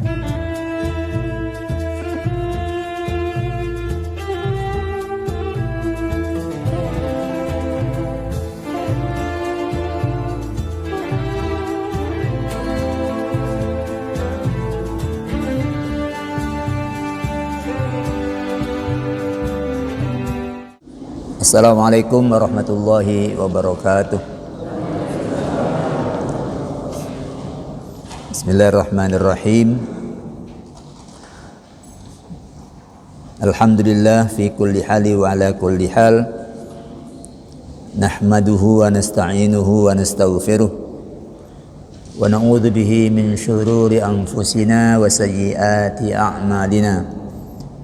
Assalamualaikum warahmatullahi wabarakatuh. Bismillahirrahmanirrahim. Alhamdulillah fi kulli hali wa ala kulli hal. Nahmaduhu wa nasta'inuhu wa nastaghfiruh. Wa na'udzu bihi min syururi anfusina wa sayyiati a'malina.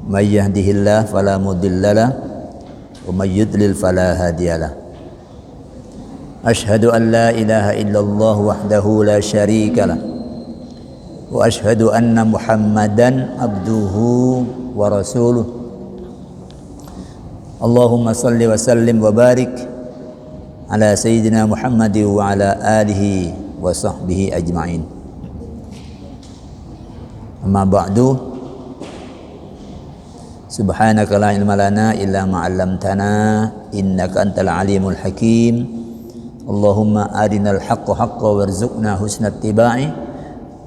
May yahdihillahu fala mudhillalah wa may yudlil fala hadiyalah. Asyhadu an la ilaha illallah wahdahu la syarikalah wa asyhadu anna Muhammadan abduhu wa rasuluh. Allahumma salli wa sallim wa barik ala sayyidina Muhammad wa ala alihi wa sahbihi ajma'in. Amma ba'du. Subhanaka la ilma lana illa ma 'allamtana innaka antal alimul hakim. Allahumma arinal haqqa haqqan warzuqna husna ittiba'i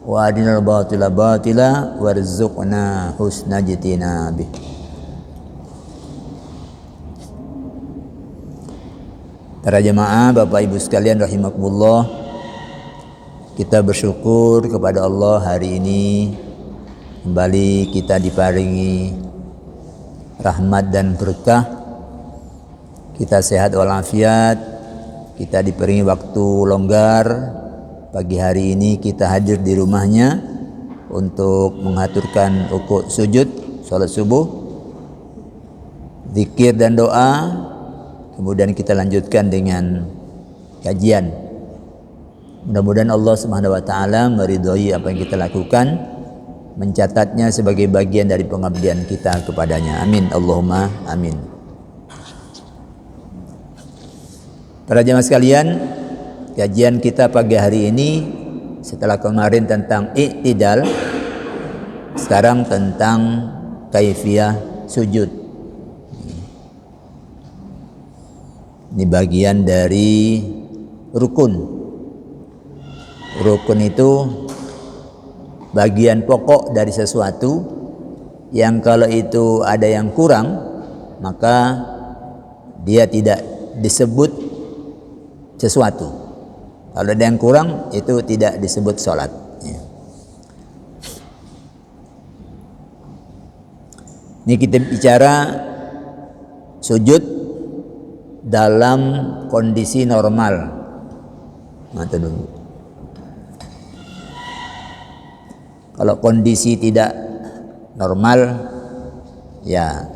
wa arinal batila batila warzuqna husna ijtinabih. Para jemaah, Bapak Ibu sekalian rahimakumullah, kita bersyukur kepada Allah hari ini kembali kita diparingi rahmat dan berkah, kita sehat walafiat, kita diberi waktu longgar. Pagi hari ini kita hadir di rumahnya untuk mengaturkan rukuk sujud, salat subuh, zikir dan doa. Kemudian kita lanjutkan dengan kajian. Mudah-mudahan Allah Subhanahu wa taala meridhai apa yang kita lakukan, mencatatnya sebagai bagian dari pengabdian kita kepadanya. Amin, Allahumma amin. Para jemaah sekalian, kajian kita pagi hari ini setelah kemarin tentang i'tidal, sekarang tentang kaifiyah sujud. Ini bagian dari rukun. Rukun itu bagian pokok dari sesuatu yang kalau itu ada yang kurang, maka dia tidak disebut sesuatu. Kalau ada yang kurang, itu tidak disebut sholat. Ini kita bicara sujud dalam kondisi normal. Mata dulu. Kalau kondisi tidak normal, ya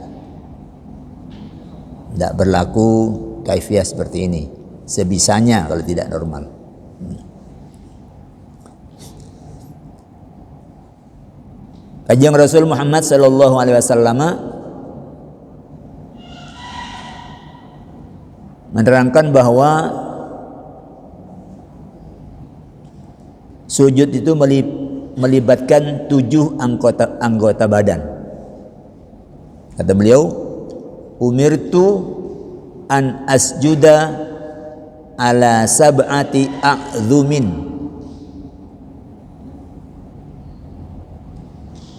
tidak berlaku kaifiyah seperti ini. Sebisanya kalau tidak normal. Kanjeng Rasul Muhammad sallallahu alaihi wasallam menerangkan bahwa sujud itu melibatkan 7 anggota badan. Kata beliau, umirtu an asjuda ala sab'ati a'dhumin.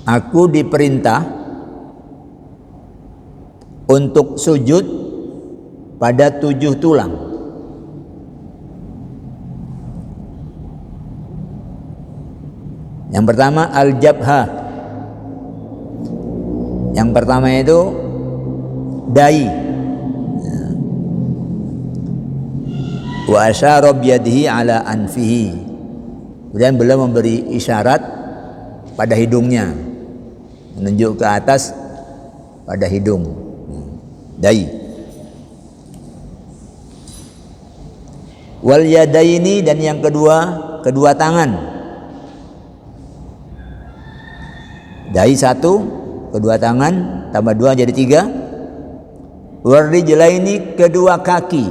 Aku diperintah untuk sujud pada 7 tulang. Yang pertama al-jabha. Yang pertama itu dahi. Wa asyara biyadihi ala anfihi. Kemudian beliau memberi isyarat pada hidungnya, menunjuk ke atas pada hidung. Dahi. Wal yadaini, dan yang kedua tangan. Dahi 1, kedua tangan, tambah 2 jadi 3. Warijlaini, kedua kaki.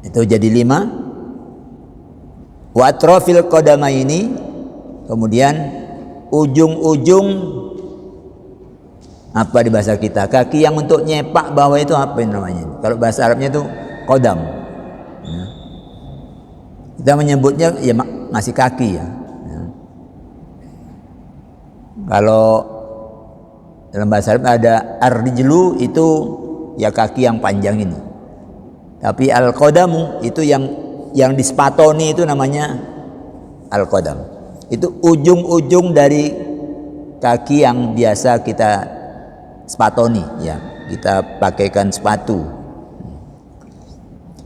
Itu jadi 5. wa atrafil qadamaini, kemudian ujung-ujung apa di bahasa kita, kaki yang untuk nyepak bawah itu apa namanya? Kalau bahasa Arabnya itu qadam. Ya. Kita menyebutnya ya masih kaki ya. Ya. Kalau dalam bahasa Arab ada ar-rijlu, itu ya kaki yang panjang ini. Tapi al-qadamu itu yang disepatoni itu namanya al-qadam. Itu ujung-ujung dari kaki yang biasa kita sepatoni, ya, kita pakaikan sepatu.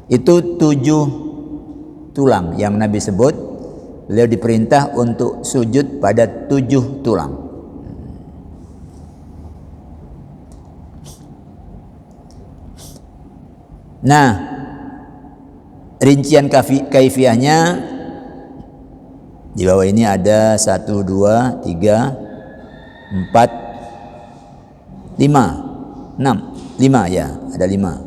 Itu 7 tulang yang Nabi sebut. Beliau diperintah untuk sujud pada 7 tulang. Nah, rincian kaifiyahnya di bawah ini ada 1, 2, 3, 4, 5, 6, 5 ya, ada 5.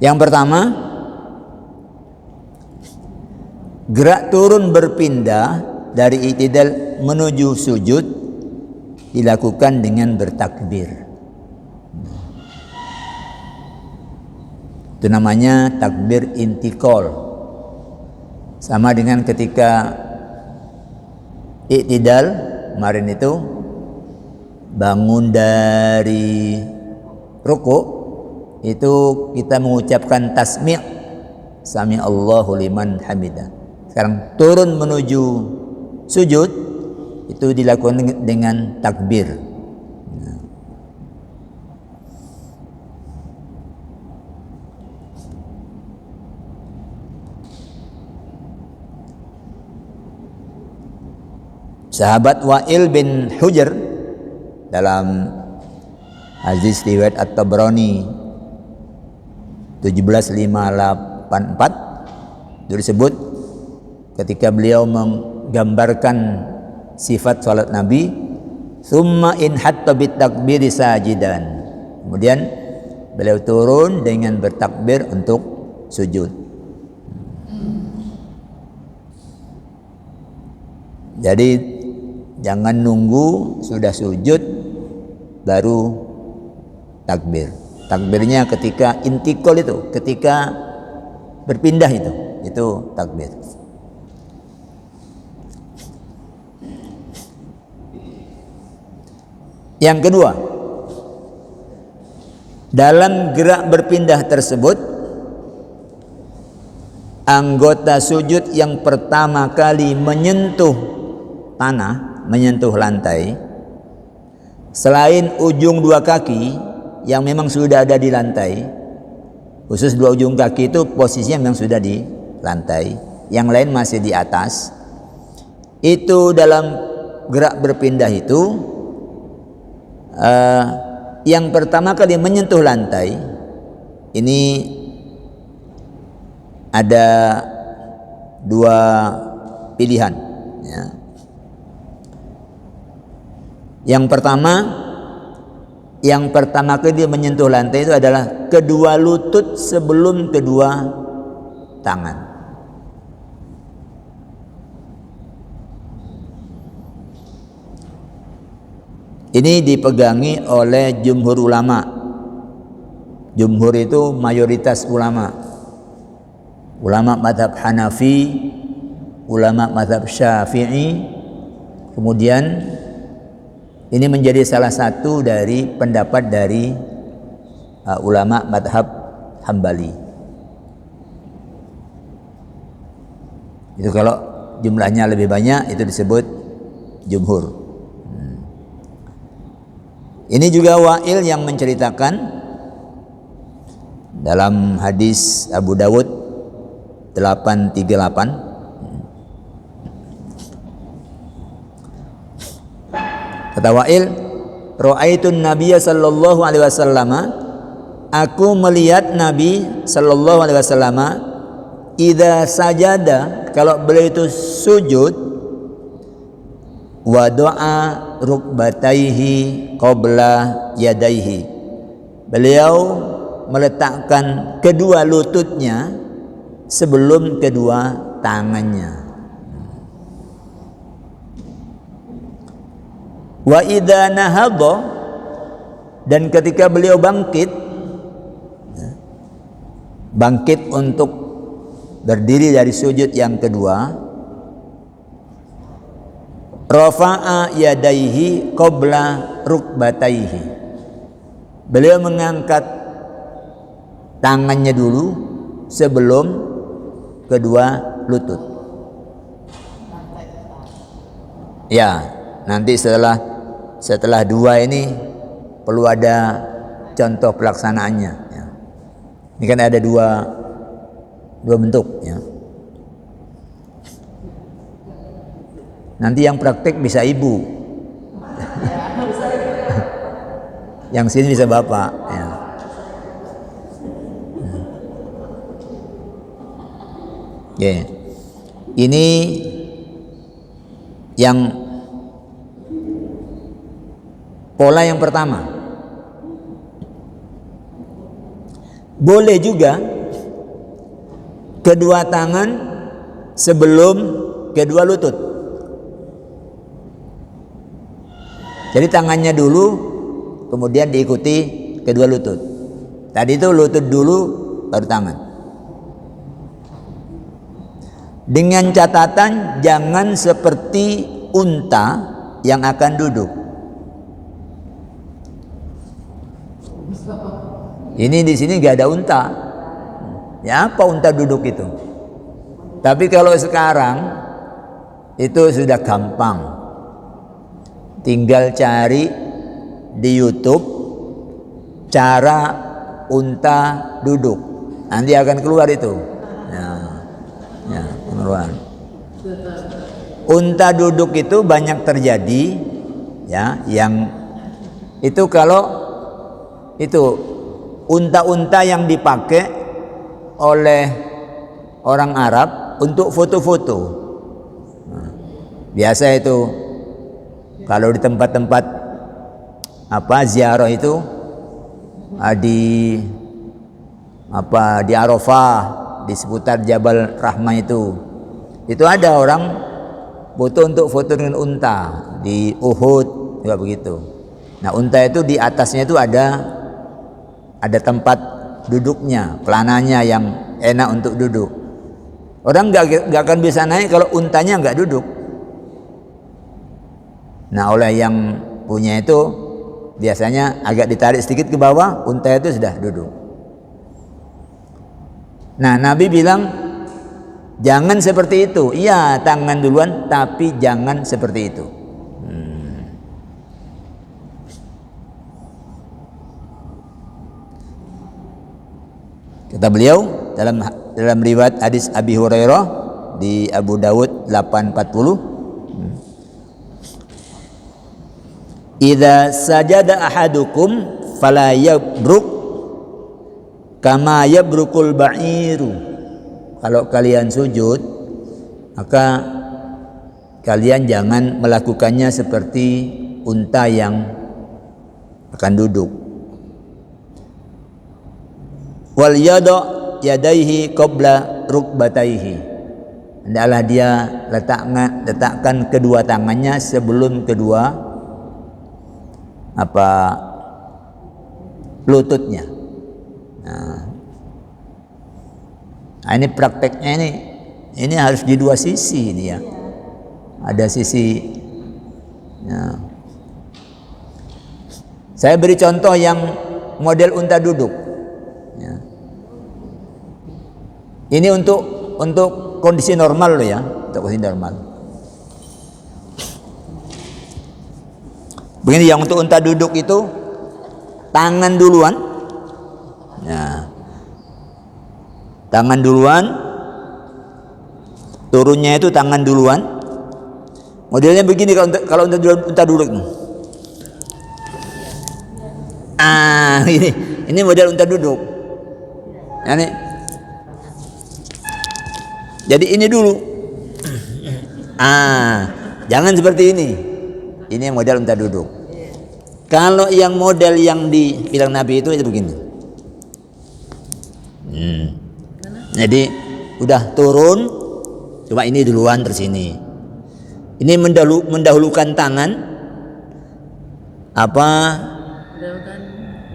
Yang pertama, gerak turun berpindah dari i'tidal menuju sujud dilakukan dengan bertakbir. Itu namanya takbir intikal. Sama dengan ketika i'tidal kemarin itu, bangun dari rukuk, itu kita mengucapkan tasmi', sami Allahu liman hamidah. Sekarang turun menuju sujud itu dilakukan dengan takbir. Sahabat Wa'il bin Hujr dalam hadis riwayat At-Tabrani 17584 itu disebut ketika beliau menggambarkan sifat salat Nabi, summa in hatta bit takbiri sajidan, kemudian beliau turun dengan bertakbir untuk sujud. Jadi jangan nunggu sudah sujud baru takbir. Takbirnya ketika intikal itu, ketika berpindah itu takbir. Yang kedua, dalam gerak berpindah tersebut, anggota sujud yang pertama kali menyentuh tanah, menyentuh lantai, selain ujung 2 kaki yang memang sudah ada di lantai, khusus 2 ujung kaki itu posisinya memang sudah di lantai, yang lain masih di atas. Itu dalam gerak berpindah itu, yang pertama kali menyentuh lantai ini ada 2 pilihan, ya. Yang pertama kali dia menyentuh lantai itu adalah kedua lutut sebelum kedua tangan. Ini dipegangi oleh jumhur ulama. Jumhur itu mayoritas ulama. Ulama mazhab Hanafi, ulama mazhab Syafi'i, kemudian ini menjadi salah satu dari pendapat dari ulama madhab Hambali. Itu kalau jumlahnya lebih banyak itu disebut jumhur. Ini juga Wa'il yang menceritakan dalam hadis Abu Dawud 838. Kata Wa'il, ra'aitun nabiyya sallallahu alaihi wasallam, aku melihat Nabi sallallahu alaihi wasallam, idza sajada, kalau beliau itu sujud, wa doa rukbataihi qabla yadaihi, beliau meletakkan kedua lututnya sebelum kedua tangannya. Wa idza nahadha, dan ketika beliau bangkit untuk berdiri dari sujud yang kedua, rafa'a yadaihi qabla rukbataihi, beliau mengangkat tangannya dulu sebelum kedua lutut. Ya, nanti setelah dua ini perlu ada contoh pelaksanaannya. Ya. Ini kan ada dua bentuk. Ya. Nanti yang praktek bisa ibu, yang sini bisa bapak. Ya. Yeah. Ini yang pola yang pertama. Boleh juga kedua tangan sebelum kedua lutut. Jadi tangannya dulu, kemudian diikuti kedua lutut. Tadi itu lutut dulu, baru tangan. Dengan catatan jangan seperti unta yang akan duduk. Ini di sini nggak ada unta. Ya, apa unta duduk itu? Tapi kalau sekarang itu sudah gampang. Tinggal cari di YouTube cara unta duduk. Nanti akan keluar itu. Ya, keluar. Unta duduk itu banyak terjadi, ya, yang itu kalau itu unta-unta yang dipakai oleh orang Arab untuk foto-foto. Nah, biasa itu kalau di tempat-tempat ziarah itu di Arafah, di seputar Jabal Rahmah itu ada orang foto untuk foto dengan unta. Di Uhud juga begitu. Nah, unta itu di atasnya itu ada tempat duduknya, pelananya yang enak untuk duduk. Orang nggak akan bisa naik kalau untanya nggak duduk. Nah, oleh yang punya itu biasanya agak ditarik sedikit ke bawah, unta itu sudah duduk. Nah, Nabi bilang jangan seperti itu. Iya, tangan duluan, tapi jangan seperti itu. Kata beliau dalam riwayat hadis Abi Hurairah di Abu Dawud 840, idza sajada ahadukum fala yabruk kama yabrukul ba'iru. Kalau kalian sujud, maka kalian jangan melakukannya seperti unta yang akan duduk. Wal yadaihi qabla rukbataihi, hendaklah dia letakkan kedua tangannya sebelum kedua lututnya. Nah, ini prakteknya ini harus di dua sisi ini ya. Ada sisi. Ya. Saya beri contoh yang model unta duduk. Ya. Ini untuk kondisi normal loh ya, untuk kondisi normal. Begini, yang untuk unta duduk itu tangan duluan. Ya. Tangan duluan. Turunnya itu tangan duluan. Modelnya begini kalau unta duduk. Ini model unta duduk. Ini. Jadi ini dulu. Jangan seperti ini. Ini model unta duduk. Kalau yang model yang dibilang Nabi itu begini. Jadi udah turun, coba ini duluan terus ini. Ini mendahulukan tangan apa?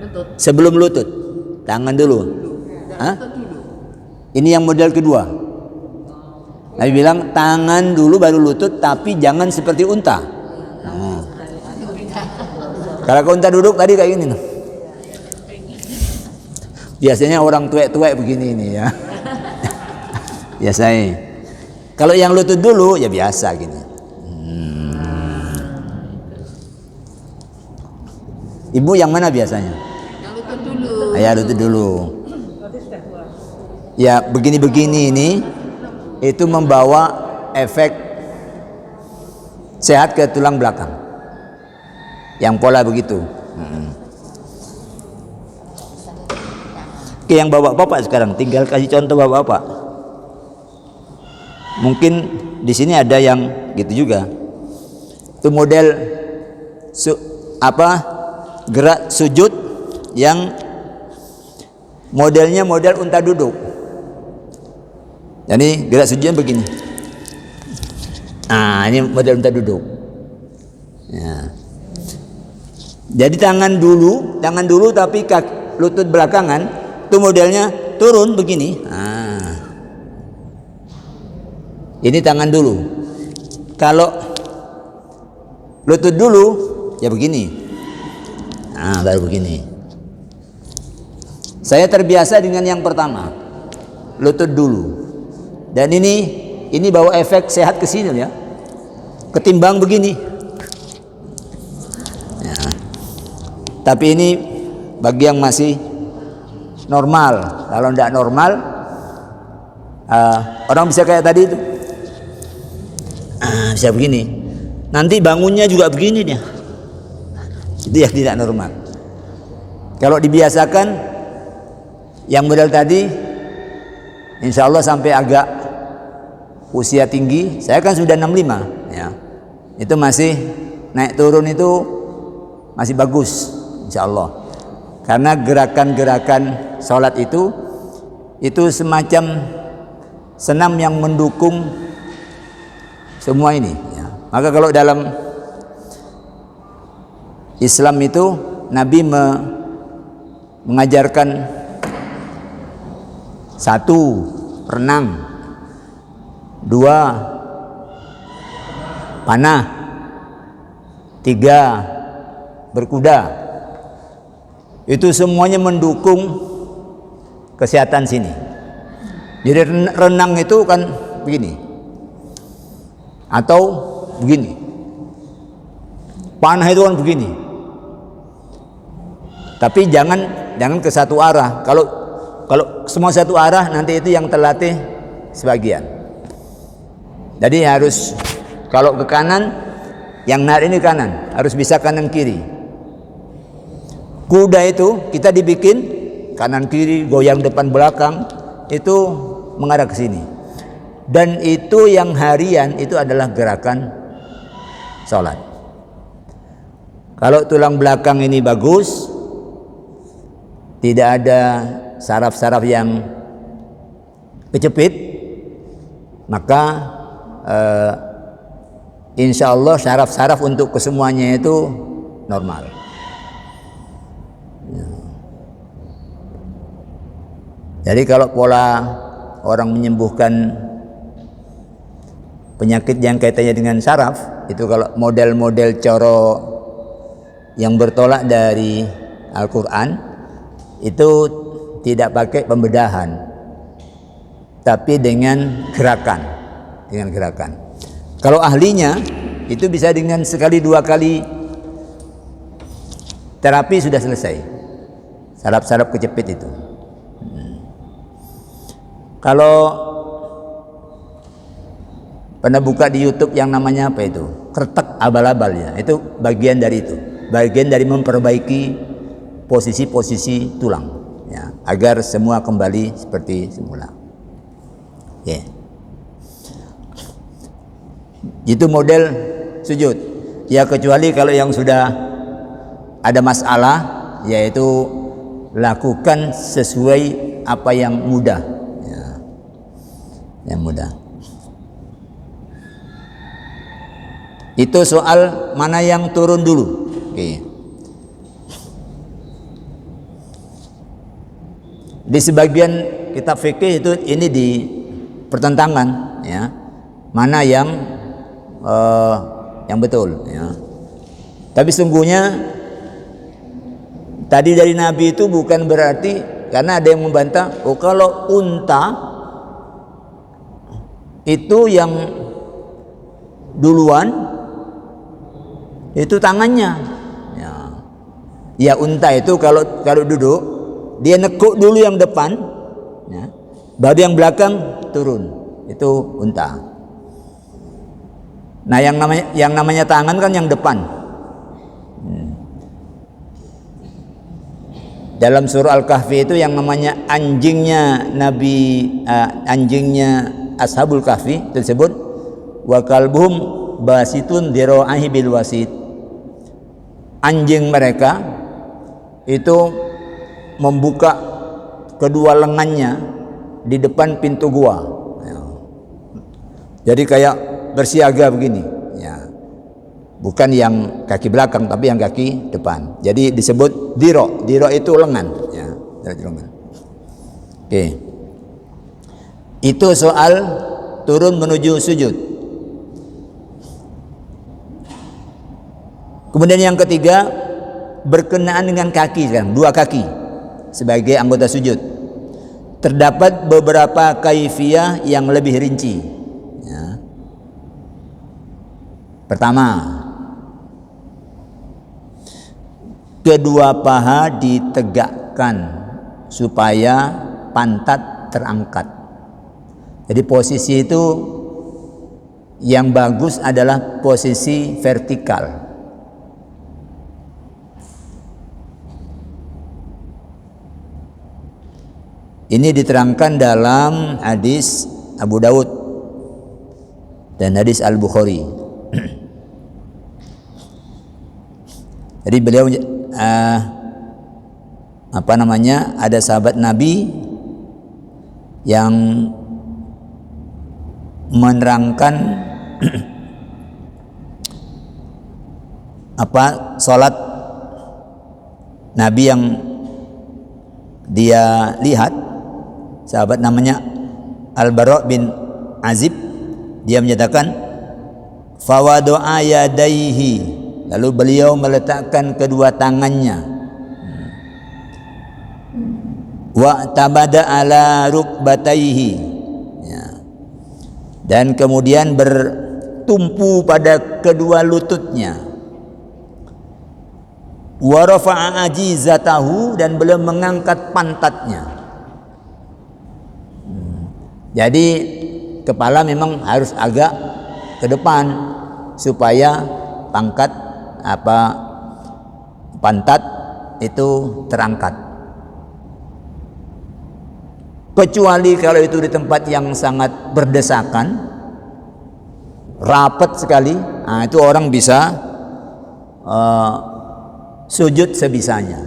Lutut. Sebelum lutut. Tangan dulu. Hah? Ini yang model kedua. Nabi bilang tangan dulu baru lutut, tapi jangan seperti unta. Kalau unta duduk tadi kayak gini. Biasanya orang tuwek-tuwek begini ini ya. Biasanya. Kalau yang lutut dulu ya biasa gini. Ibu yang mana biasanya? Yang lutut dulu. Ya lutut dulu. Ya begini-begini ini itu membawa efek sehat ke tulang belakang. Yang pola begitu. Oke, yang bapak-bapak sekarang tinggal kasih contoh bapak-bapak. Mungkin di sini ada yang gitu juga. Itu model gerak sujud yang modelnya model unta duduk. Jadi gerak sujudnya begini. Ini model unta duduk. Ya. Jadi tangan dulu tapi lutut belakangan itu modelnya turun begini. Ini tangan dulu. Kalau lutut dulu ya begini. Baru begini. Saya terbiasa dengan yang pertama, lutut dulu. Dan ini bawa efek sehat ke sini ya. Ketimbang begini. Ya. Tapi ini bagi yang masih normal. Kalau tidak normal, orang bisa kayak tadi itu. Bisa begini. Nanti bangunnya juga begini dia. Itu yang tidak normal. Kalau dibiasakan yang model tadi, insya Allah sampai agak usia tinggi, saya kan sudah 65 ya. Itu masih naik turun itu masih bagus insya Allah. Karena gerakan-gerakan sholat itu semacam senam yang mendukung semua ini ya. Maka kalau dalam Islam itu Nabi mengajarkan 1 renang, 2 panah, 3 berkuda. Itu semuanya mendukung kesehatan sini. Jadi renang itu kan begini atau begini, panah itu kan begini. Tapi jangan ke satu arah. Kalau semua satu arah nanti itu yang terlatih sebagian. Jadi harus kalau ke kanan, yang narik ini kanan, harus bisa kanan kiri. Kuda itu kita dibikin kanan kiri, goyang depan belakang, itu mengarah ke sini. Dan itu yang harian itu adalah gerakan sholat. Kalau tulang belakang ini bagus, tidak ada saraf-saraf yang kecepit, maka insya Allah saraf-saraf untuk kesemuanya itu normal. Jadi kalau pola orang menyembuhkan penyakit yang kaitannya dengan saraf, itu kalau model-model coro yang bertolak dari Al-Quran, itu tidak pakai pembedahan, tapi dengan gerakan. Kalau ahlinya itu bisa dengan sekali 2 kali terapi sudah selesai. Saraf-saraf kecepit itu. Kalau pernah buka di YouTube yang namanya apa itu? Kretek abal-abal ya. Itu bagian dari itu. Bagian dari memperbaiki posisi-posisi tulang ya, agar semua kembali seperti semula. Ya. Itu model sujud. Ya kecuali kalau yang sudah ada masalah, yaitu lakukan sesuai apa yang mudah, ya, yang mudah. Itu soal mana yang turun dulu. Oke. Di sebagian kitab fikih itu ini di pertentangan, ya, mana yang betul, ya. Tapi sungguhnya tadi dari Nabi itu bukan berarti, karena ada yang membantah, oh kalau unta itu yang duluan itu tangannya, ya, ya unta itu kalau duduk dia nekuk dulu yang depan, ya, baru yang belakang turun, itu unta. Nah yang namanya tangan kan yang depan. Dalam surah Al-Kahfi itu yang namanya anjingnya anjingnya Ashabul Kahfi tersebut, wa kalbuhum basitun dira'ahi bil wasit. Anjing mereka itu membuka kedua lengannya di depan pintu gua, ya. Jadi kayak bersiaga begini, ya. Bukan yang kaki belakang tapi yang kaki depan. Jadi disebut diro. Diro itu lengan, ya, lengan. Oke. Itu soal turun menuju sujud. Kemudian yang ketiga, berkenaan dengan kaki sekarang, dua kaki sebagai anggota sujud. Terdapat beberapa kaifiyah yang lebih rinci, ya. Pertama, kedua paha ditegakkan supaya pantat terangkat. Jadi posisi itu yang bagus adalah posisi vertikal. Ini diterangkan dalam hadis Abu Daud dan hadis Al-Bukhari. Jadi beliau ada sahabat Nabi yang menerangkan salat Nabi yang dia lihat. Sahabat namanya Al-Bara' bin Azib, dia menyatakan fawadu'a yadaihi, lalu beliau meletakkan kedua tangannya, wa tabada ala rukbataihi, ya, dan kemudian bertumpu pada kedua lututnya, wa rafa'a ajizatahu, dan beliau mengangkat pantatnya. Jadi kepala memang harus agak ke depan supaya pantat itu terangkat. Kecuali kalau itu di tempat yang sangat berdesakan, rapat sekali, nah itu orang bisa sujud sebisanya.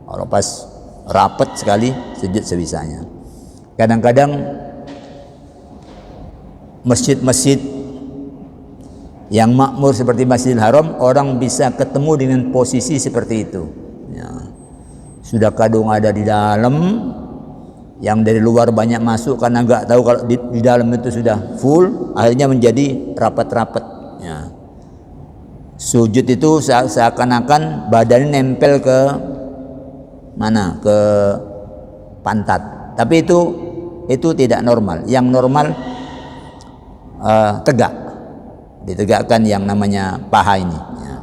Kalau pas rapat sekali, sujud sebisanya. Kadang-kadang masjid-masjid yang makmur seperti Masjidil Haram, orang bisa ketemu dengan posisi seperti itu, ya. Sudah kadung ada di dalam, yang dari luar banyak masuk karena nggak tahu kalau di dalam itu sudah full, akhirnya menjadi rapat-rapat, ya. Sujud itu seakan-akan badannya nempel ke mana, ke pantat, tapi itu tidak normal. Yang normal tegak, ditegakkan yang namanya paha ini, ya.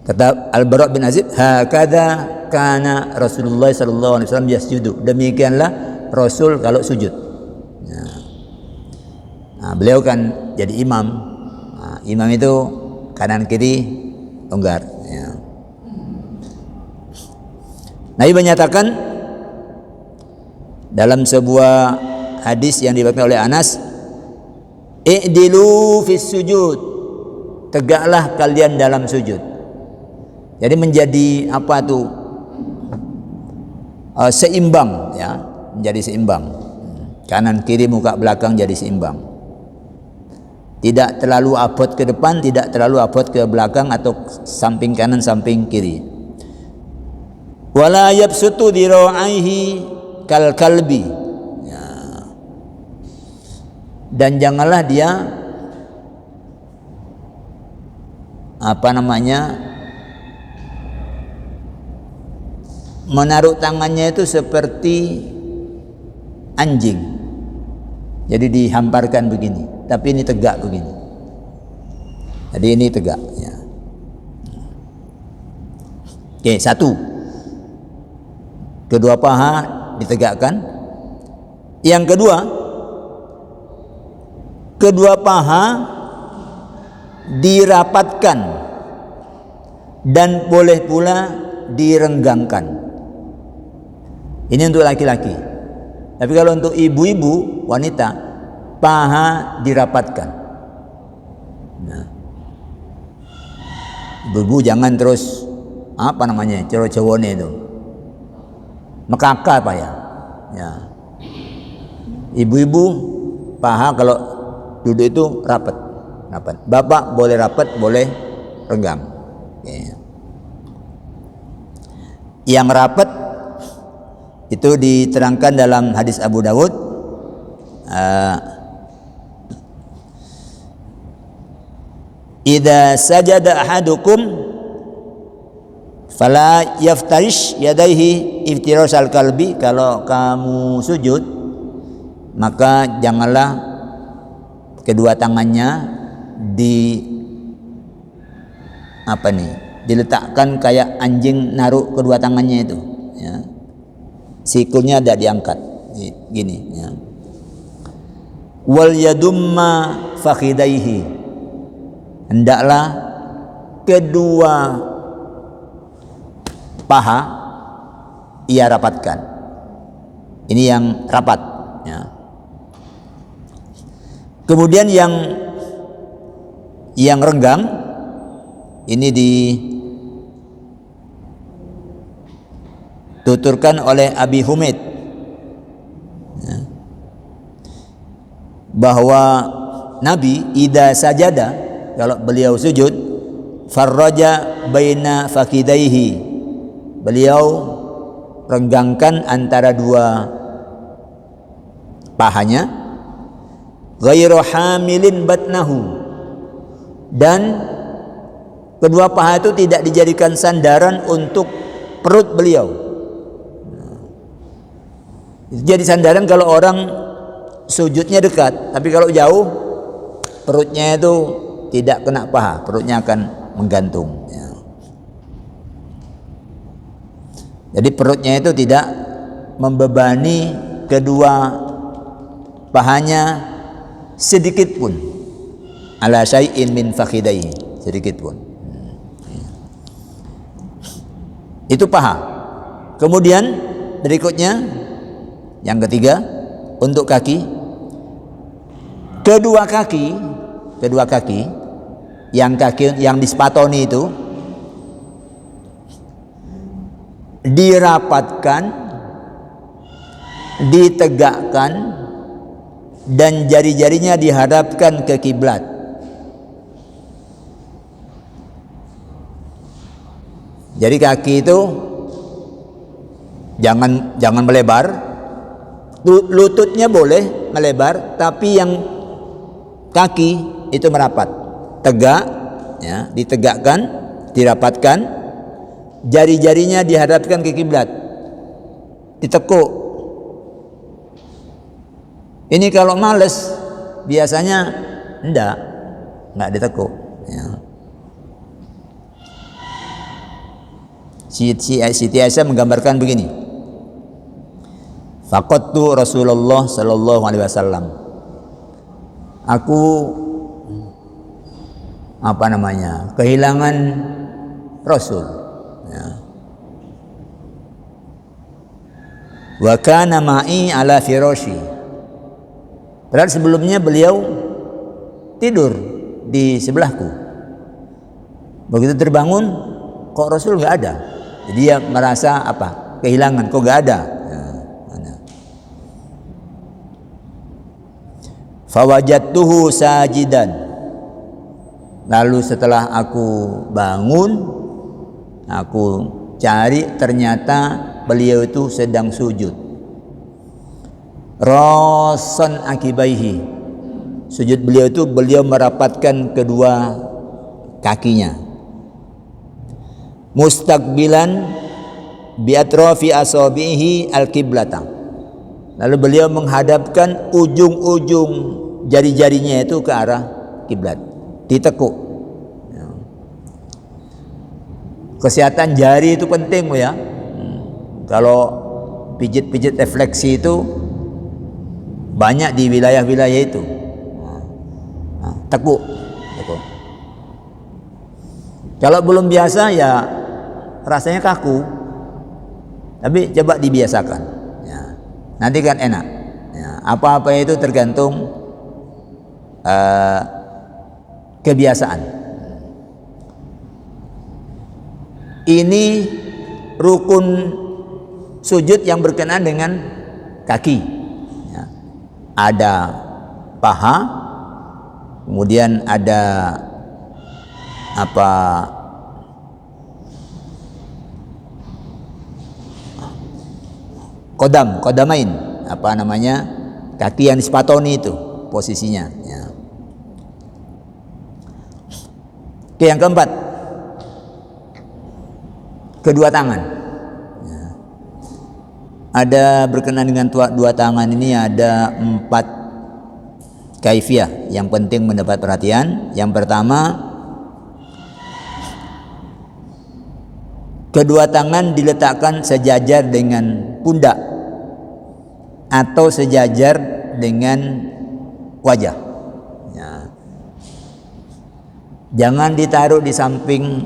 Kata Al-Bara' bin Azib, hakadha kana Rasulullah sallallahu alaihi wasallam yasjudu, demikianlah Rasul kalau sujud, ya. Nah, beliau kan jadi imam. Nah, imam itu kanan kiri longgar, ya. Nabi menyatakan dalam sebuah hadis yang diriwayatkan oleh Anas, i'dilu fis sujud, tegaklah kalian dalam sujud. Jadi menjadi seimbang, ya, menjadi seimbang. Kanan kiri muka belakang jadi seimbang. Tidak terlalu abot ke depan, tidak terlalu abot ke belakang atau samping kanan samping kiri. Wala yabsutu dira'aihi kal kalbi. Ya. Dan janganlah dia menaruh tangannya itu seperti anjing. Jadi dihamparkan begini, tapi ini tegak begini. Jadi ini tegak, ya. Oke, satu. Kedua paha ditegakkan. Yang kedua, kedua paha dirapatkan dan boleh pula direnggangkan. Ini untuk laki-laki. Tapi kalau untuk ibu-ibu, wanita, paha dirapatkan. Nah, ibu-ibu jangan terus cowok-cowoknya itu mekaka ya. Ibu-ibu paha kalau duduk itu rapat. Bapak boleh rapat, boleh renggang. Ya. Yang rapat itu diterangkan dalam hadis Abu Dawud. Idza sajada ahadukum fala yaftarish yadaihi iftirasal kalbi. Kalau kamu sujud, maka janganlah kedua tangannya diletakkan kayak anjing naruh kedua tangannya itu, ya. Sikulnya tidak diangkat gini, ya. Wal yadumma fakhidaihi. Hendaklah kedua paha ia rapatkan. Ini yang rapat, ya. Kemudian yang renggang ini dituturkan oleh Abi Humaid, ya, bahwa Nabi idza sajada, kalau beliau sujud, farraja baina fakidaihi, beliau renggangkan antara dua pahanya, ghairu hamilin batnahu, dan kedua paha itu tidak dijadikan sandaran untuk perut beliau. Jadi sandaran kalau orang sujudnya dekat, tapi kalau jauh perutnya itu tidak kena paha, perutnya akan menggantung, ya. Jadi perutnya itu tidak membebani kedua pahanya sedikit pun, ala syai'in min fakhidaihi, sedikit pun. Itu paha. Kemudian berikutnya yang ketiga, untuk kaki. Kedua kaki yang disepatoni itu dirapatkan, ditegakkan, dan jari-jarinya dihadapkan ke kiblat. Jadi kaki itu jangan melebar. Lututnya boleh melebar, tapi yang kaki itu merapat, tegak, ya, ditegakkan, dirapatkan, jari-jarinya dihadapkan ke kiblat, ditekuk. Ini kalau males biasanya enggak ditekuk, ya. Siti Aisyah menggambarkan begini. Faqattu Rasulullah sallallahu alaihi wasallam. Aku kehilangan Rasul, ya. Wa kana ma'i ala firashi. Padahal sebelumnya beliau tidur di sebelahku. Begitu terbangun, kok Rasul nggak ada. Jadi dia merasa kehilangan, kok nggak ada. Mana? Fawajadtuhu sajidan. Lalu setelah aku bangun, aku cari, ternyata beliau itu sedang sujud. Rasan akibaihi. Sujud beliau itu beliau merapatkan kedua kakinya. Mustaqbilan biatrofi asabihi al-qiblata. Lalu beliau menghadapkan ujung-ujung jari-jarinya itu ke arah kiblat, ditekuk. Kesehatan jari itu penting ya. Kalau pijit-pijit refleksi itu banyak di wilayah-wilayah itu. Tekuk. Kalau belum biasa ya rasanya kaku, tapi coba dibiasakan. Ya, nanti kan enak. Ya, apa-apa itu tergantung kebiasaan. Ini rukun sujud yang berkenaan dengan kaki. Ya, ada paha, kemudian ada kodamain, kaki yang disepatoni itu posisinya. Ya. Oke, yang keempat, kedua tangan. Ya. Ada berkenaan dengan dua tangan ini ada 4 kaifiyah yang penting mendapat perhatian. Yang pertama, kedua tangan diletakkan sejajar dengan pundak atau sejajar dengan wajah. Ya. Jangan ditaruh di samping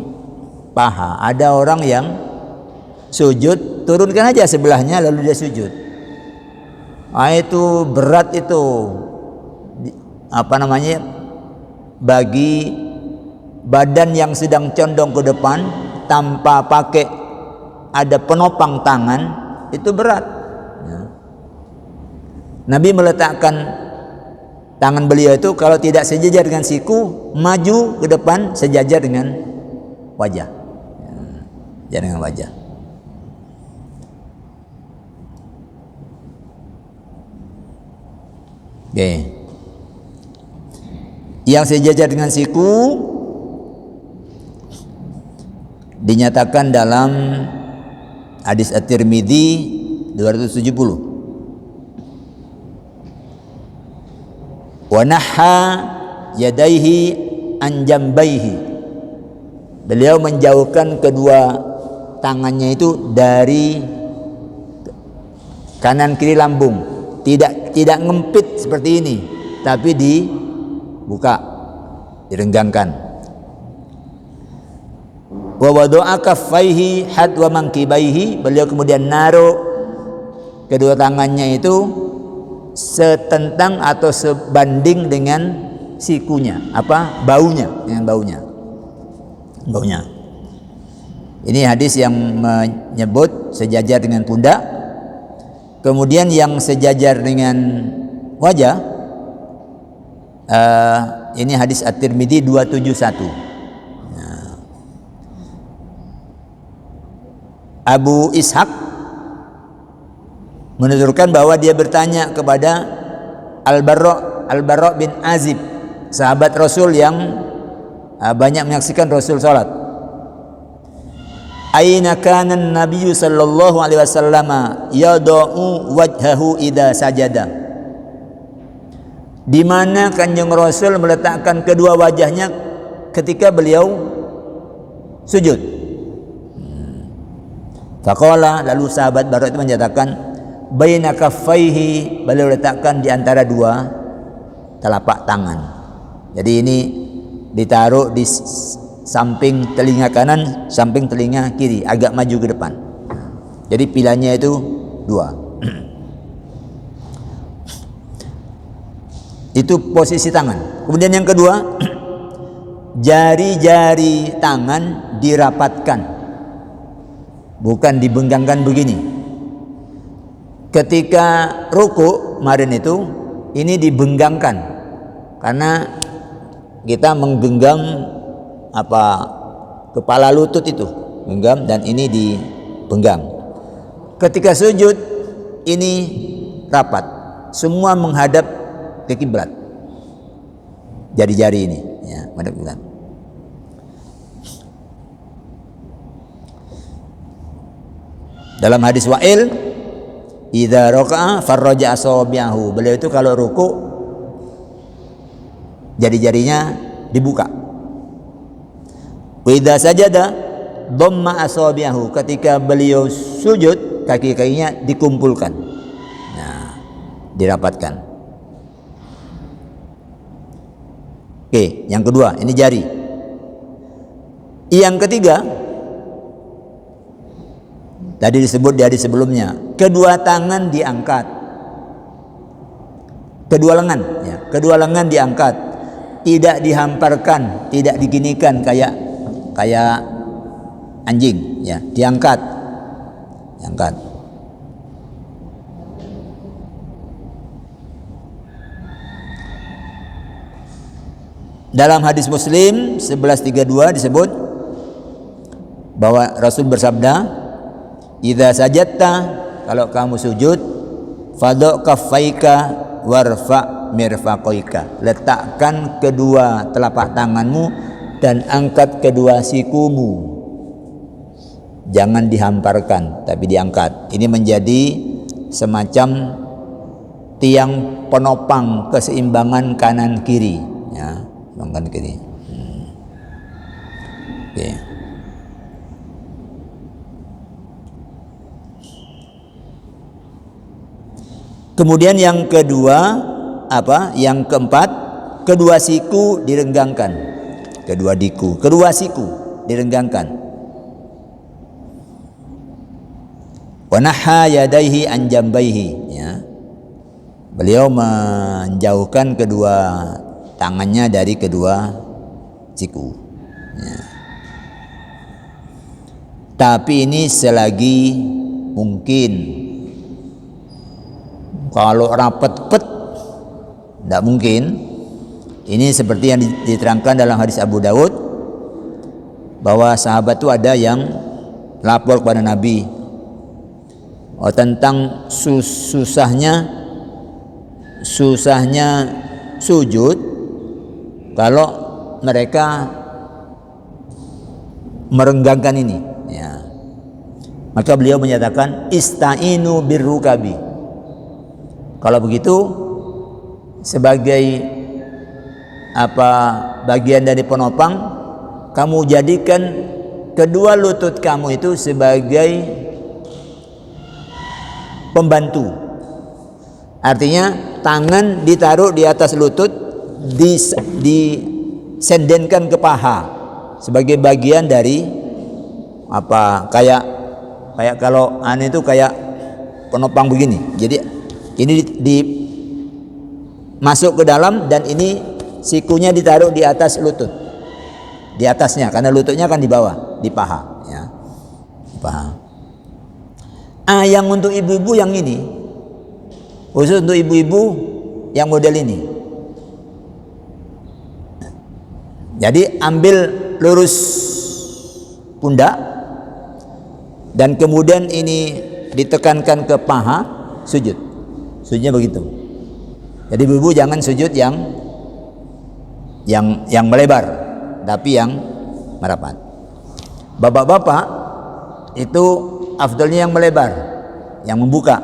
paha. Ada orang yang sujud, turunkan aja sebelahnya lalu dia sujud. Itu berat itu. Bagi badan yang sedang condong ke depan tanpa pakai ada penopang tangan, itu berat. Ya. Nabi meletakkan tangan beliau itu kalau tidak sejajar dengan siku, maju ke depan sejajar dengan wajah. Ya, dengan wajah. Oke. Yang sejajar dengan siku dinyatakan dalam hadis At-Tirmidzi 270. Wa nahha yadaihi an jambaihi. Beliau menjauhkan kedua tangannya itu dari kanan kiri lambung. Tidak ngempit seperti ini, tapi dibuka, direnggangkan. Wa wada'a kaffaihi hadwa mankibaihi. Beliau kemudian naruh kedua tangannya itu setentang atau sebanding dengan sikunya, baunya, dengan baunya. Ini hadis yang menyebut sejajar dengan pundak. Kemudian yang sejajar dengan wajah, ini hadis At-Tirmidzi 271. Abu Ishaq menuturkan bahwa dia bertanya kepada Al-Barra bin Azib, sahabat Rasul yang banyak menyaksikan Rasul salat. Aina kana an-nabiy sallallahu alaihi wasallam yada'u wajhahu idza sajada. Di mana Kanjeng Rasul meletakkan kedua wajahnya ketika beliau sujud. Faqala, lalu sahabat Barra itu menyatakan baina kaffaihi, beliau letakkan di antara dua telapak tangan. Jadi ini ditaruh di samping telinga kanan, samping telinga kiri, agak maju ke depan. Jadi pilihannya itu dua. Itu posisi tangan. Kemudian yang kedua, jari-jari tangan dirapatkan. bukan dibenggangkan begini. Ketika ruku kemarin itu ini dibenggangkan karena kita menggenggam kepala lutut itu, genggam, dan ini dibenggang. Ketika sujud ini rapat, semua menghadap ke kiblat. Jari-jari ini ya, menghadap kiblat. Dalam hadis Wa'il, idza raka'a farraja asabi'ahu. Beliau itu kalau ruku jari-jarinya dibuka. Wa idza sajada dhamma asabi'ahu. Ketika beliau sujud, kaki-kakinya dikumpulkan. Nah, dirapatkan. Oke, yang kedua, ini jari. Yang ketiga, tadi disebut di hadis sebelumnya, kedua tangan diangkat, kedua lengan diangkat, tidak dihamparkan, tidak diginikan kayak anjing, ya, diangkat. Dalam hadis Muslim 1132 disebut bahwa Rasul bersabda, idza sajadta, kalau kamu sujud, fadha kaffaika warfa mirfaqaika, letakkan kedua telapak tanganmu dan angkat kedua sikumu. Jangan dihamparkan tapi diangkat. Ini menjadi semacam tiang penopang keseimbangan kanan kiri, ya, kanan kiri. Oke. Kemudian yang kedua Yang keempat, kedua siku direnggangkan. Kedua siku direnggangkan. Wa nahha yadaihi an jambaihi, ya. Beliau menjauhkan kedua tangannya dari kedua siku, ya. Tapi ini selagi mungkin. Kalau rapet-pet tidak mungkin. Ini seperti yang diterangkan dalam hadis Abu Daud, bahwa sahabat itu ada yang lapor kepada Nabi tentang susahnya sujud kalau mereka merenggangkan ini, ya. Maka beliau menyatakan ista'inu birrukabi. Kalau begitu, sebagai bagian dari penopang, kamu jadikan kedua lutut kamu itu sebagai pembantu. Artinya tangan ditaruh di atas lutut, disendenkan ke paha sebagai bagian dari kayak kalau itu kayak penopang begini. Jadi ini masuk ke dalam, dan ini sikunya ditaruh di atas lutut, di atasnya, karena lututnya kan di bawah, di paha, ya, di paha. Yang untuk ibu-ibu yang ini, khusus untuk ibu-ibu yang model ini. Jadi ambil lurus pundak, dan kemudian ini ditekankan ke paha, sujud. Sujudnya begitu. Jadi ibu-ibu jangan sujud yang melebar, tapi yang merapat. Bapak-bapak itu afdalnya yang melebar, yang membuka.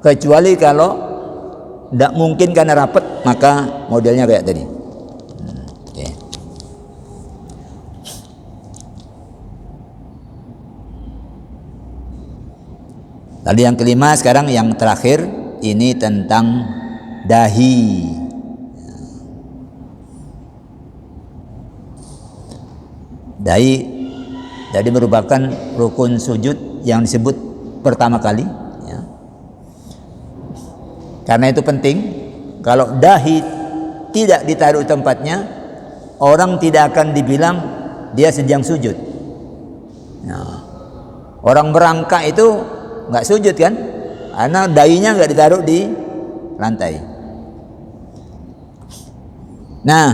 Kecuali kalau tidak mungkin karena rapat, maka modelnya kayak tadi. Okay. Lalu yang kelima, sekarang yang terakhir, ini tentang dahi. Dahi jadi merupakan rukun sujud yang disebut pertama kali, ya. Karena itu penting. Kalau dahi tidak ditaruh tempatnya, orang tidak akan dibilang dia sedang sujud. Nah, Orang merangkak itu nggak sujud kan, karena dahinya nggak ditaruh di lantai. Nah,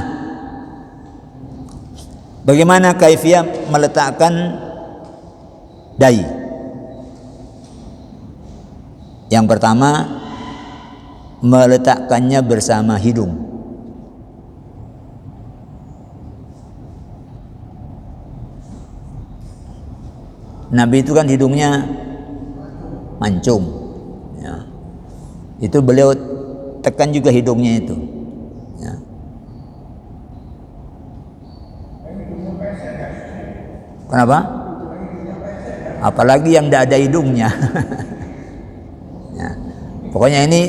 bagaimana kaifiyah meletakkan dahi? Yang pertama, meletakkannya bersama hidung. Nabi itu kan hidungnya mancung, ya. Itu beliau tekan juga hidungnya itu, ya. Kenapa? Apalagi yang tidak ada hidungnya. Ya. Pokoknya ini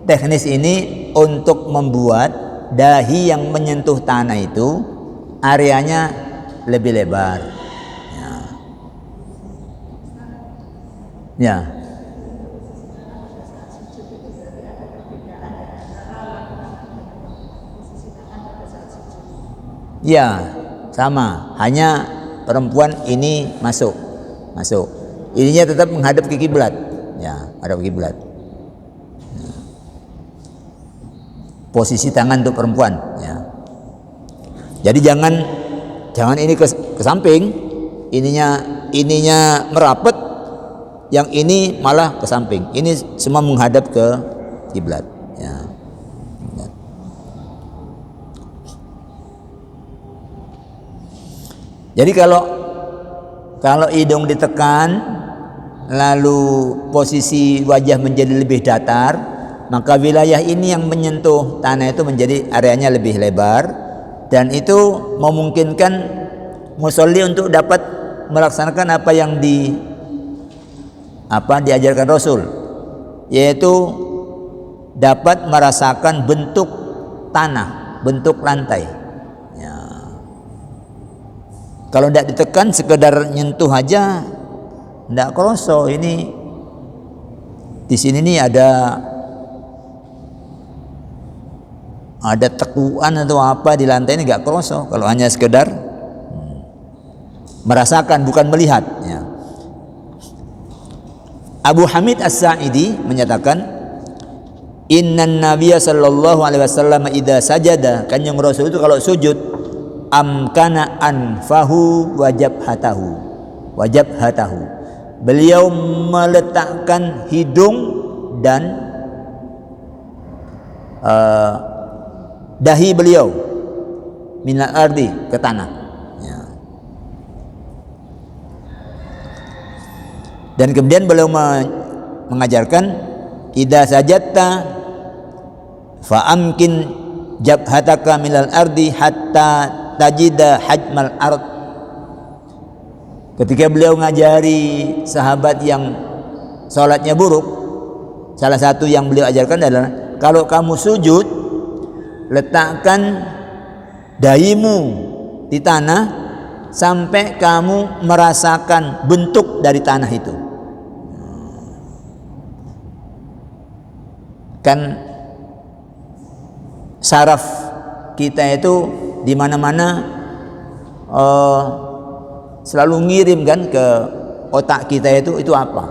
teknis ini untuk membuat dahi yang menyentuh tanah itu areanya lebih lebar. Ya. Ya, sama. Hanya perempuan ini masuk. Ininya tetap menghadap ke kiblat. Ya, hadap kiblat. Ya. Posisi tangan untuk perempuan. Ya. Jadi jangan ini ke samping, ininya merapat, yang ini malah ke samping. Ini semua menghadap ke kiblat. Ya. Jadi kalau hidung ditekan, lalu posisi wajah menjadi lebih datar, maka wilayah ini yang menyentuh tanah itu menjadi areanya lebih lebar, dan itu memungkinkan musolli untuk dapat melaksanakan apa yang diajarkan Rasul, yaitu dapat merasakan bentuk tanah, bentuk lantai. Ya. Kalau tidak ditekan, sekedar nyentuh aja, tidak kroso. Ini di sini nih ada tekuan atau apa di lantai ini nggak kroso. Kalau hanya sekedar merasakan, bukan melihat. Ya. Abu Hamid As-Sa'idi menyatakan, innan nabiyya sallallahu alaihi wasallam idza sajada, kanjeng Rasul itu kalau sujud, amkana anfahu wajabhatahu. Beliau meletakkan hidung dan dahi beliau minal ardi, ke tanah. Dan kemudian beliau mengajarkan, idza sajadta fa amkin jabhataka minal ardi hatta tajida hajmal ard. Ketika beliau ngajari sahabat yang salatnya buruk, salah satu yang beliau ajarkan adalah, kalau kamu sujud, letakkan dahimu di tanah sampai kamu merasakan bentuk dari tanah itu. Kan saraf kita itu di mana-mana selalu ngirim kan ke otak kita itu apa?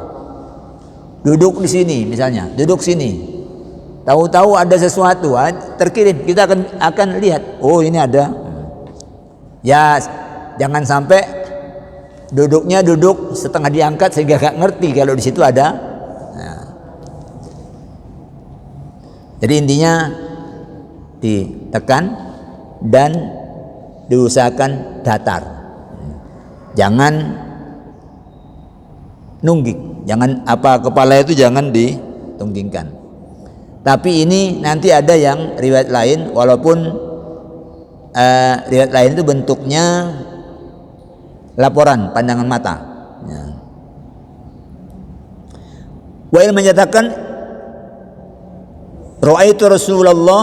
Duduk di sini misalnya, duduk sini. Tahu-tahu ada sesuatu terkirim, kita akan lihat, oh ini ada. Ya, jangan sampai duduknya duduk setengah diangkat sehingga gak ngerti kalau di situ ada. Nah. Jadi intinya ditekan dan diusahakan datar. Jangan nungging, jangan kepala itu jangan ditunggingkan. Tapi ini nanti ada yang riwayat lain, walaupun riwayat lain itu bentuknya laporan pandangan mata. Ya. Wa'il menyatakan, ra'aitu Rasulullah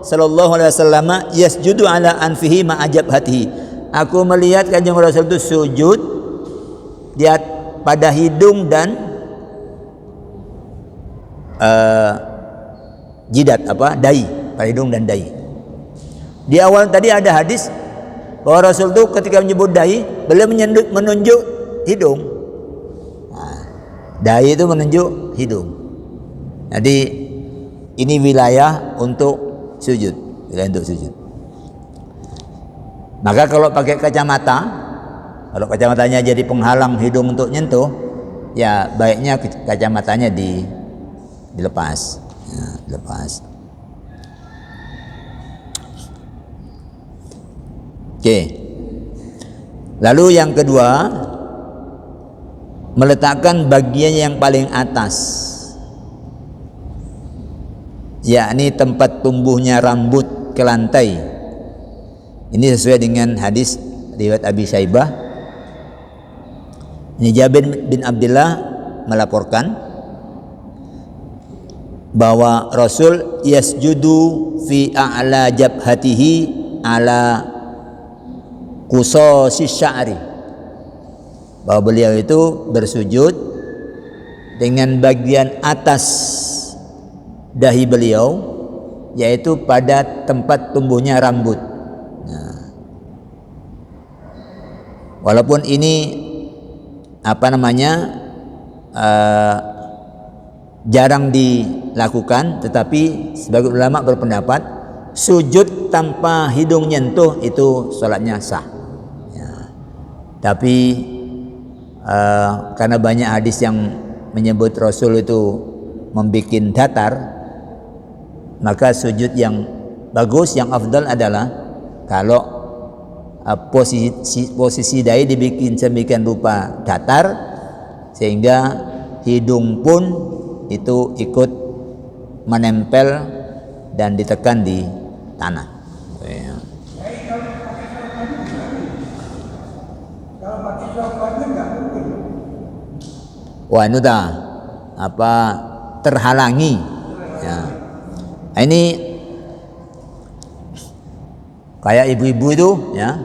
sallallahu alaihi wasallam yasjudu ala anfihi ma'ajab hatihi. Aku melihat kanjeng Rasul itu sujud pada hidung dan jidat, dahi, pada hidung dan dahi. Di awal tadi ada hadis bahwa Rasul itu ketika menyebut dahi, beliau menunjuk hidung. Dahi itu menunjuk hidung. Jadi ini wilayah untuk sujud, wilayah untuk sujud. Maka kalau pakai kacamata, kalau kacamatanya jadi penghalang hidung untuk nyentuh, ya baiknya kacamatanya dilepas. Ya, dilepas. Oke. Lalu yang kedua, meletakkan bagian yang paling atas, yakni tempat tumbuhnya rambut ke lantai. Ini sesuai dengan hadis riwayat Abi Syaibah. Ini Jabir bin Abdullah melaporkan bahwa Rasul yasjudu fi a'la jabhatihi ala qusasi sya'ri, bahwa beliau itu bersujud dengan bagian atas dahi beliau, yaitu pada tempat tumbuhnya rambut. Nah, walaupun ini jarang dilakukan, tetapi sebagian ulama berpendapat sujud tanpa hidung nyentuh itu salatnya sah. Ya. Tapi karena banyak hadis yang menyebut Rasul itu membikin datar, maka sujud yang bagus, yang afdal adalah kalau posisi dahi dibikin sedemikian rupa datar sehingga hidung pun itu ikut menempel dan ditekan di tanah. Ya. Wah, itu dah terhalangi. Ya. Ini kayak ibu-ibu itu, ya,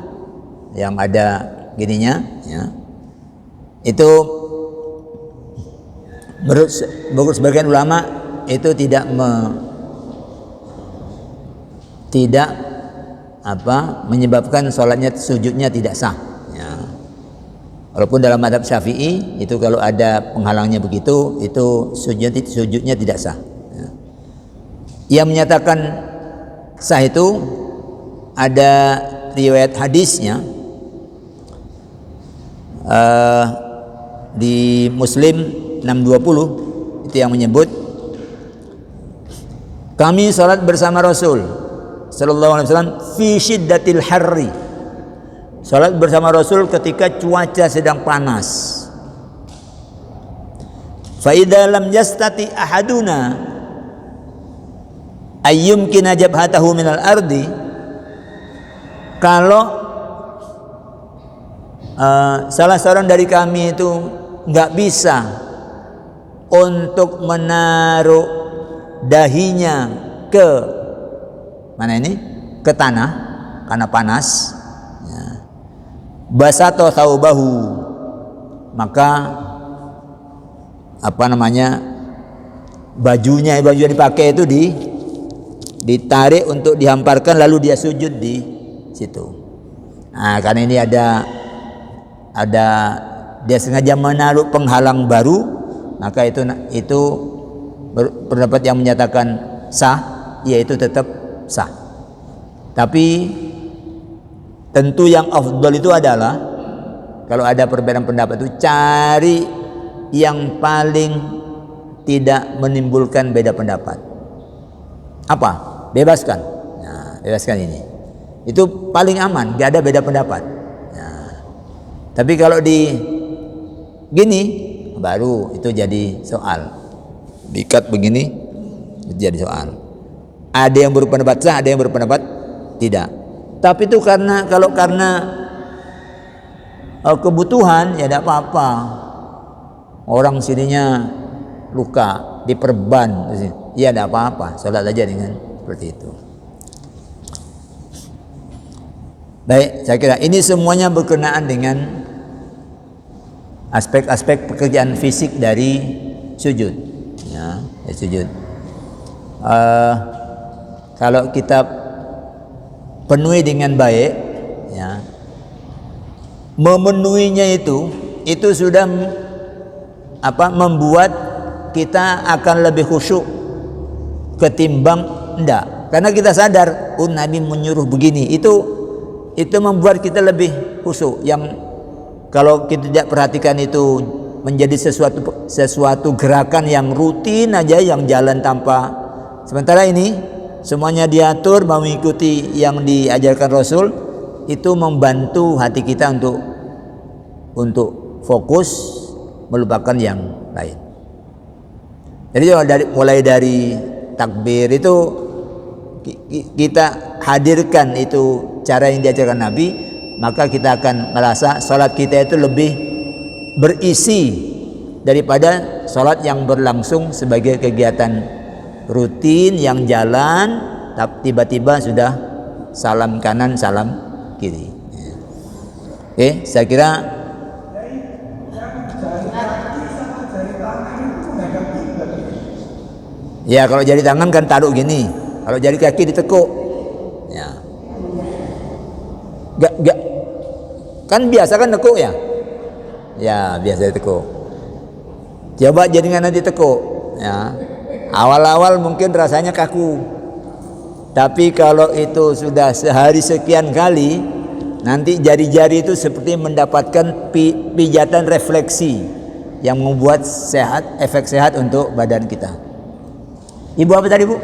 yang ada gininya, ya. Itu menurut sebagian ulama itu tidak menyebabkan sholatnya, sujudnya tidak sah. Ya. Walaupun dalam mazhab Syafi'i itu kalau ada penghalangnya begitu, itu sujudnya tidak sah. Ya. Yang menyatakan sah itu ada riwayat hadisnya di Muslim 620, itu yang menyebut kami salat bersama Rasul sallallahu alaihi wasallam fi syiddatil harri, salat bersama Rasul ketika cuaca sedang panas. Fa idza lam yastati ahaduna ayyumkina jabhatahu minal ardi, kalau salah seorang dari kami itu nggak bisa untuk menaruh dahinya ke mana ini, ke tanah karena panas, ya. Basato thawbahu, maka baju yang dipakai itu ditarik untuk dihamparkan, lalu dia sujud di situ. Nah, karena ini ada dia sengaja menaruh penghalang baru, maka itu pendapat yang menyatakan sah, yaitu tetap sah. Tapi tentu yang afdal itu adalah kalau ada perbedaan pendapat itu cari yang paling tidak menimbulkan beda pendapat. Apa? Bebaskan. Nah, bebaskan ini. Itu paling aman, gak ada beda pendapat. Nah, tapi kalau di gini baru itu jadi soal. Diikat begini itu jadi soal. Ada yang berpendapat sah, ada yang berpendapat tidak. Tapi itu karena kebutuhan, ya tidak apa-apa. Orang sininya luka, diperban, ya tidak apa-apa. Salat aja dengan seperti itu. Baik, saya kira ini semuanya berkenaan dengan aspek-aspek pekerjaan fisik dari sujud, ya, sujud. Kalau kita penuhi dengan baik, ya, memenuhinya itu sudah membuat kita akan lebih khusyuk ketimbang enggak. Karena kita sadar, Nabi menyuruh begini. Itu membuat kita lebih khusyuk. Yang kalau kita tidak perhatikan itu menjadi sesuatu gerakan yang rutin aja, yang jalan tanpa. Sementara ini semuanya diatur mengikuti yang diajarkan Rasul, itu membantu hati kita untuk fokus melupakan yang lain. Jadi mulai dari takbir itu kita hadirkan itu cara yang diajarkan Nabi, maka kita akan merasa salat kita itu lebih berisi daripada salat yang berlangsung sebagai kegiatan rutin yang jalan, tapi tiba-tiba sudah salam kanan, salam kiri. Oke, saya kira ya, kalau jari tangan kan taruh gini, kalau jari kaki ditekuk. Ya. Gak, kan biasa kan tekuk ya? Ya, biasa ditekuk. Coba jaringan nanti tekuk. Ya. Awal-awal mungkin rasanya kaku. Tapi kalau itu sudah sehari sekian kali, nanti jari-jari itu seperti mendapatkan pijatan refleksi yang membuat sehat, efek sehat untuk badan kita. Ibu apa tadi, Bu?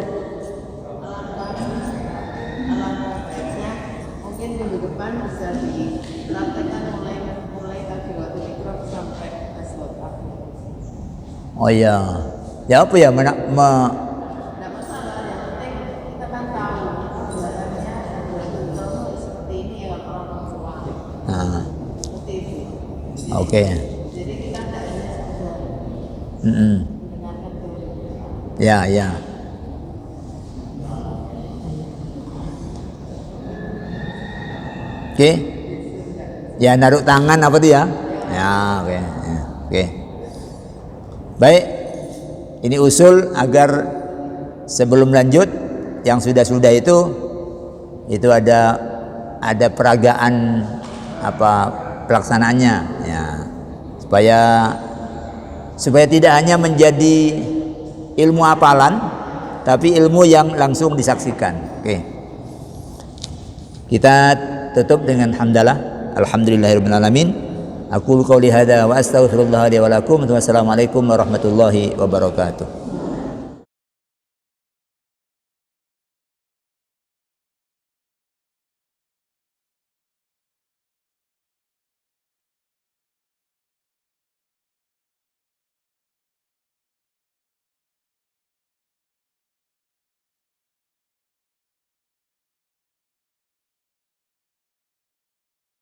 Mungkin minggu depan bisa dipraktekkan mulai kaki mikro sampai S8. Oh iya. Ya apa ya? Tidak masalah, yang penting kita kan tahu sebenarnya bentuknya seperti ini ya orang tua. Seperti itu. Oke. Jadi kita tidak hanya sekedar mendengarkan teori. Ya. Oke. Ya, naruh tangan apa tuh ya? Ya, oke. Ya, oke. Baik. Ini usul agar sebelum lanjut yang sudah itu ada peragaan pelaksanaannya ya. Supaya tidak hanya menjadi ilmu hafalan, tapi ilmu yang langsung disaksikan. Oke. Kita tutup dengan hamdalah. Alhamdulillahirabbil alamin. Aqulu qouli hadza wa astaghfirullah li wa lakum. Wassalamualaikum warahmatullahi wabarakatuh.